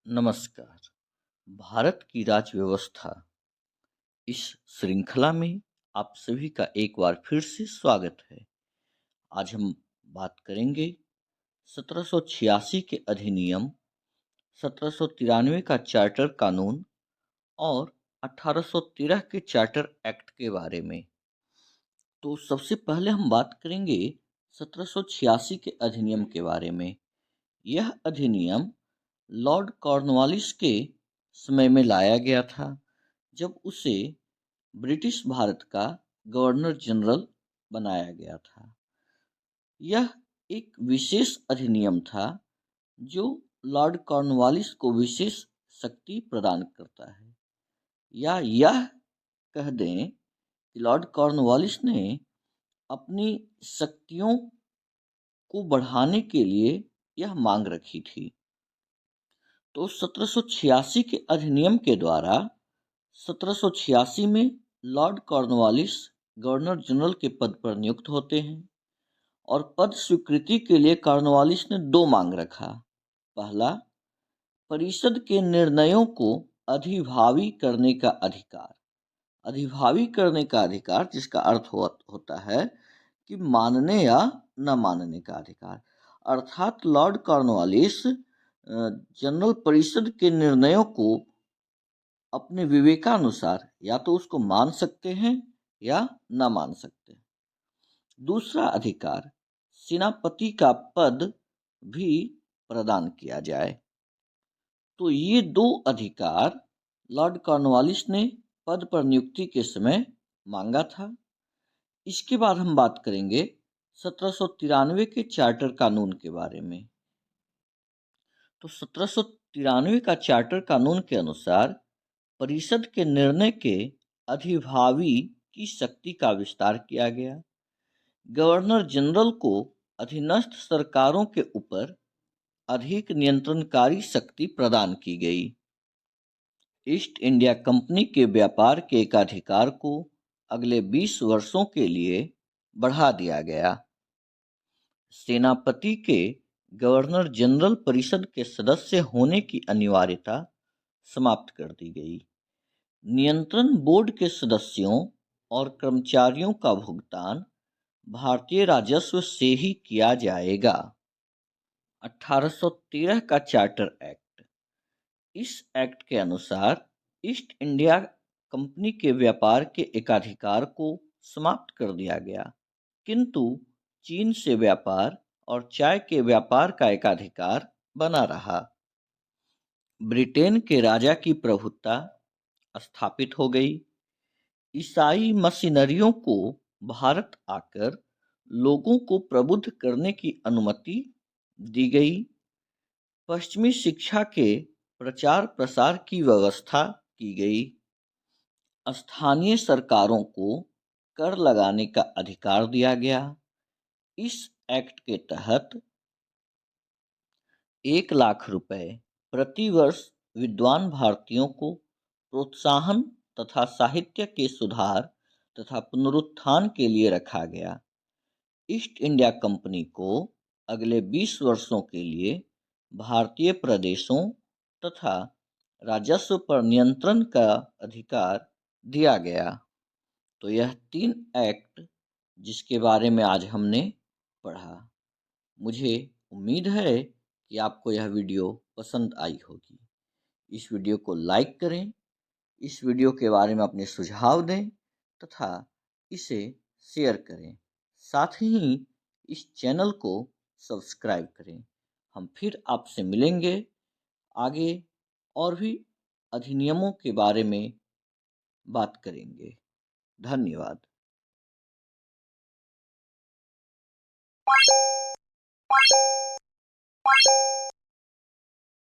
नमस्कार। भारत की राज्य व्यवस्था इस श्रृंखला में आप सभी का एक बार फिर से स्वागत है। आज हम बात करेंगे 1786 के अधिनियम, 1793 का चार्टर कानून और 1813 के चार्टर एक्ट के बारे में। तो सबसे पहले हम बात करेंगे 1786 के अधिनियम के बारे में। यह अधिनियम लॉर्ड कॉर्नवालिस के समय में लाया गया था, जब उसे ब्रिटिश भारत का गवर्नर जनरल बनाया गया था। यह एक विशेष अधिनियम था जो लॉर्ड कॉर्नवालिस को विशेष शक्ति प्रदान करता है, या यह कह दें कि लॉर्ड कॉर्नवालिस ने अपनी शक्तियों को बढ़ाने के लिए यह मांग रखी थी। तो 1786 के अधिनियम के द्वारा 1786 में लॉर्ड कॉर्नवालिस गवर्नर जनरल के पद पर नियुक्त होते हैं और पद स्वीकृति के लिए कॉर्नवालिस ने दो मांग रखा। पहला, परिषद के निर्णयों को अधिभावी करने का अधिकार। अधिभावी करने का अधिकार जिसका अर्थ होता है कि मानने या न मानने का अधिकार। अर्थात लॉर्ड कॉर्नवालिस जनरल परिषद के निर्णयों को अपने विवेकानुसार या तो उसको मान सकते हैं या न मान सकते हैं। दूसरा अधिकार, सेनापति का पद भी प्रदान किया जाए। तो ये दो अधिकार लॉर्ड कॉर्नवालिस ने पद पर नियुक्ति के समय मांगा था। इसके बाद हम बात करेंगे 1793 के चार्टर कानून के बारे में। तो 1793 का चार्टर कानून के अनुसार परिषद के निर्णय के अधिभावी की शक्ति का विस्तार किया गया। गवर्नर जनरल को अधीनस्थ सरकारों के ऊपर अधिक नियंत्रणकारी शक्ति प्रदान की गई। ईस्ट इंडिया कंपनी के व्यापार के एकाधिकार को अगले 20 वर्षों के लिए बढ़ा दिया गया। सेनापति के गवर्नर जनरल परिषद के सदस्य होने की अनिवार्यता समाप्त कर दी गई। नियंत्रण बोर्ड के सदस्यों और कर्मचारियों का भुगतान भारतीय राजस्व से ही किया जाएगा। 1813 का चार्टर एक्ट। इस एक्ट के अनुसार ईस्ट इंडिया कंपनी के व्यापार के एकाधिकार को समाप्त कर दिया गया, किंतु चीन से व्यापार और चाय के व्यापार का एकाधिकार बना रहा। ब्रिटेन के राजा की प्रभुत्ता स्थापित हो गई। ईसाई मशीनरियों को भारत आकर लोगों को प्रबुद्ध करने की अनुमति दी गई। पश्चिमी शिक्षा के प्रचार प्रसार की व्यवस्था की गई। स्थानीय सरकारों को कर लगाने का अधिकार दिया गया। इस एक्ट के तहत 1 लाख रुपए प्रति वर्ष विद्वान भारतीयों को प्रोत्साहन तथा साहित्य के सुधार तथा पुनरुत्थान के लिए रखा गया। ईस्ट इंडिया कंपनी को अगले 20 वर्षों के लिए भारतीय प्रदेशों तथा राजस्व पर नियंत्रण का अधिकार दिया गया। तो यह 3 एक्ट जिसके बारे में आज हमने पढ़ा। मुझे उम्मीद है कि आपको यह वीडियो पसंद आई होगी। इस वीडियो को लाइक करें, इस वीडियो के बारे में अपने सुझाव दें तथा इसे शेयर करें। साथ ही इस चैनल को सब्सक्राइब करें। हम फिर आपसे मिलेंगे आगे और भी अधिनियमों के बारे में बात करेंगे। धन्यवाद।